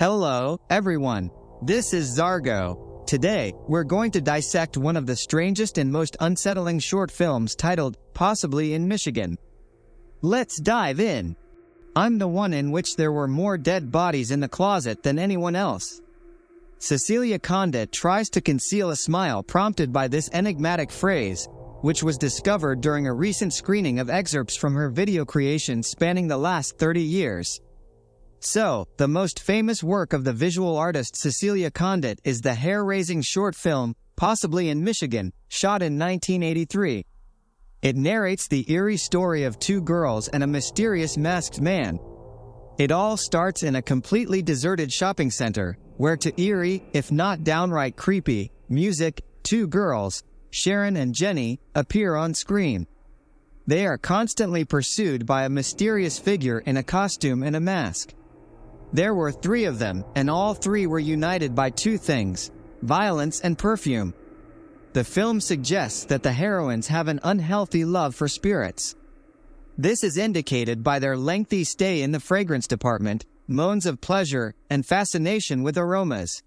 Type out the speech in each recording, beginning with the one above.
Hello, everyone. This is Zargo. Today, we're going to dissect one of the strangest and most unsettling short films titled Possibly in Michigan. Let's dive in. I'm the one in which there were more dead bodies in the closet than anyone else. Cecilia Conde tries to conceal a smile prompted by this enigmatic phrase, which was discovered during a recent screening of excerpts from her video creation spanning the last 30 years. So, the most famous work of the visual artist Cecilia Conde is the hair-raising short film, Possibly in Michigan, shot in 1983. It narrates the eerie story of two girls and a mysterious masked man. It all starts in a completely deserted shopping center, where to eerie, if not downright creepy, music, two girls, Sharon and Jenny, appear on screen. They are constantly pursued by a mysterious figure in a costume and a mask. There were three of them, and all three were united by two things: violence and perfume. The film suggests that the heroines have an unhealthy love for spirits. This is indicated by their lengthy stay in the fragrance department, moans of pleasure, and fascination with aromas.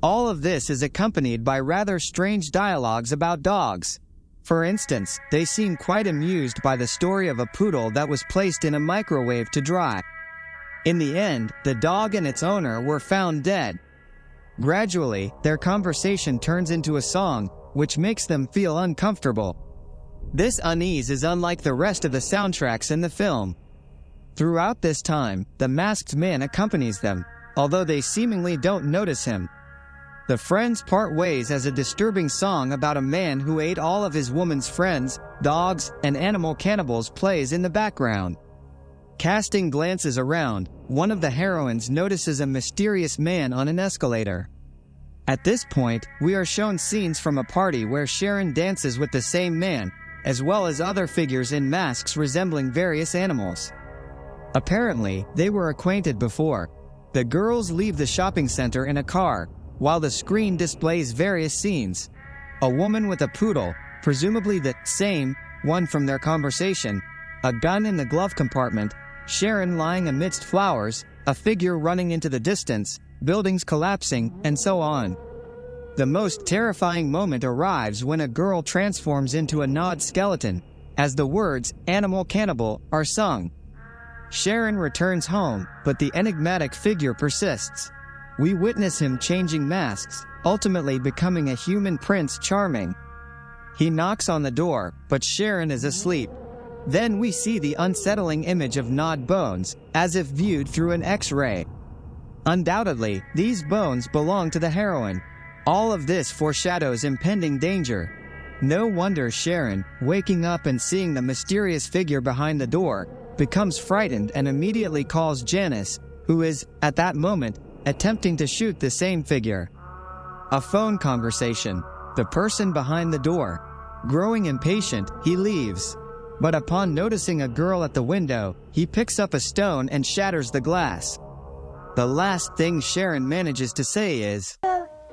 All of this is accompanied by rather strange dialogues about dogs. For instance, they seem quite amused by the story of a poodle that was placed in a microwave to dry. In the end, the dog and its owner were found dead. Gradually, their conversation turns into a song, which makes them feel uncomfortable. This unease is unlike the rest of the soundtracks in the film. Throughout this time, the masked man accompanies them, although they seemingly don't notice him. The friends part ways as a disturbing song about a man who ate all of his woman's friends, dogs, and animal cannibals plays in the background. Casting glances around, one of the heroines notices a mysterious man on an escalator. At this point, we are shown scenes from a party where Sharon dances with the same man, as well as other figures in masks resembling various animals. Apparently, they were acquainted before. The girls leave the shopping center in a car, while the screen displays various scenes. A woman with a poodle, presumably the same one from their conversation, a gun in the glove compartment, Sharon lying amidst flowers, a figure running into the distance, buildings collapsing, and so on. The most terrifying moment arrives when a girl transforms into a gnawed skeleton, as the words "animal cannibal" are sung. Sharon returns home, but the enigmatic figure persists. We witness him changing masks, ultimately becoming a human Prince Charming. He knocks on the door, but Sharon is asleep. Then we see the unsettling image of gnawed bones, as if viewed through an X-ray. Undoubtedly, these bones belong to the heroine. All of this foreshadows impending danger. No wonder Sharon, waking up and seeing the mysterious figure behind the door, becomes frightened and immediately calls Janice, who is, at that moment, attempting to shoot the same figure. A phone conversation. The person behind the door. Growing impatient, he leaves. But upon noticing a girl at the window, he picks up a stone and shatters the glass. The last thing Sharon manages to say is,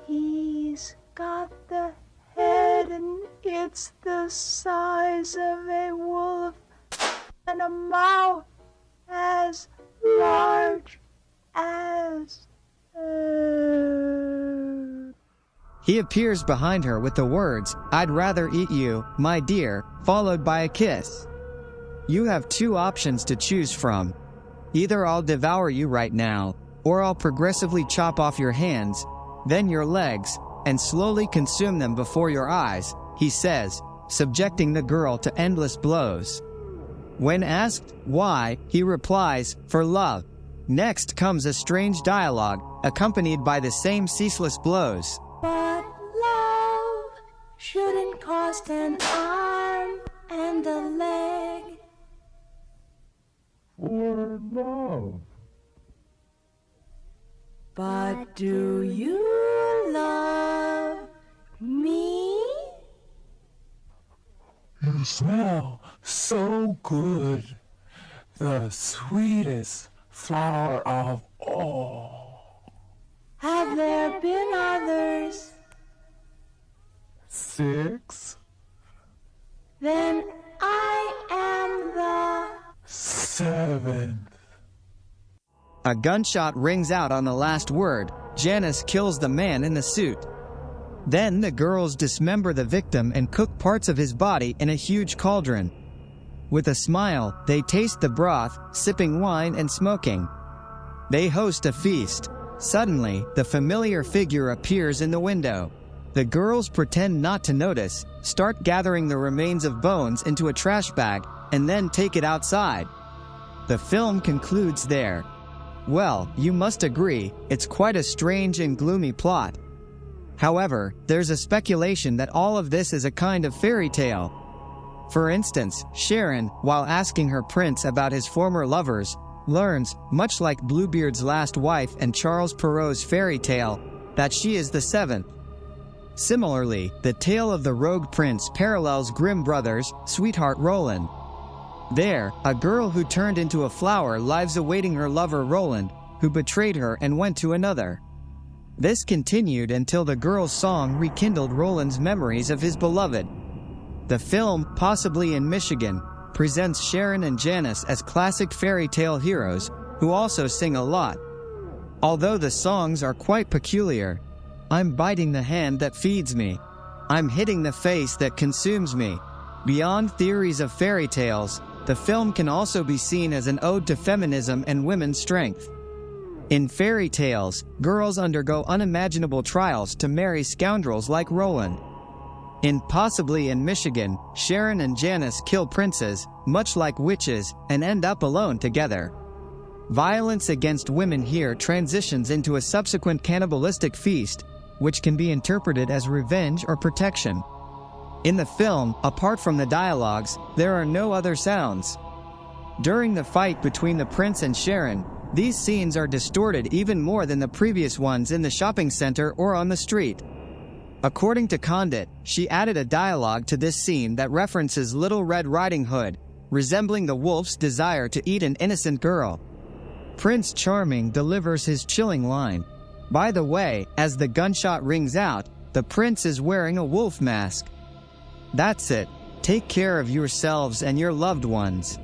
"He's got the head and it's the size of a wolf and a mouth as large as He appears behind her with the words, "I'd rather eat you, my dear," followed by a kiss. You have two options to choose from. Either I'll devour you right now, or I'll progressively chop off your hands, then your legs, and slowly consume them before your eyes, he says, subjecting the girl to endless blows. When asked why, he replies, "For love." Next comes a strange dialogue, accompanied by the same ceaseless blows. But love shouldn't cost an arm and a leg. For love. But do you love me? You smell so good. The sweetest flower of all. Have there been others? 6. Then I am the 7th. A gunshot rings out on the last word. Janice kills the man in the suit. Then the girls dismember the victim and cook parts of his body in a huge cauldron. With a smile, they taste the broth, sipping wine and smoking. They host a feast. Suddenly, the familiar figure appears in the window. The girls pretend not to notice, start gathering the remains of bones into a trash bag, and then take it outside. The film concludes there. Well, you must agree, it's quite a strange and gloomy plot. However, there's a speculation that all of this is a kind of fairy tale. For instance, Sharon, while asking her prince about his former lovers, learns, much like Bluebeard's last wife and Charles Perrault's fairy tale, that she is the seventh. Similarly, the tale of the rogue prince parallels Grimm brothers' Sweetheart Roland. There, a girl who turned into a flower lies awaiting her lover Roland, who betrayed her and went to another. This continued until the girl's song rekindled Roland's memories of his beloved. The film, Possibly in Michigan, presents Sharon and Janice as classic fairy tale heroes, who also sing a lot. Although the songs are quite peculiar. I'm biting the hand that feeds me. I'm hitting the face that consumes me. Beyond theories of fairy tales, the film can also be seen as an ode to feminism and women's strength. In fairy tales, girls undergo unimaginable trials to marry scoundrels like Roland. In Possibly in Michigan, Sharon and Janice kill princes, much like witches, and end up alone together. Violence against women here transitions into a subsequent cannibalistic feast, which can be interpreted as revenge or protection. In the film, apart from the dialogues, there are no other sounds. During the fight between the prince and Sharon, these scenes are distorted even more than the previous ones in the shopping center or on the street. According to Comedic, she added a dialogue to this scene that references Little Red Riding Hood, resembling the wolf's desire to eat an innocent girl. Prince Charming delivers his chilling line. By the way, as the gunshot rings out, the prince is wearing a wolf mask. That's it. Take care of yourselves and your loved ones.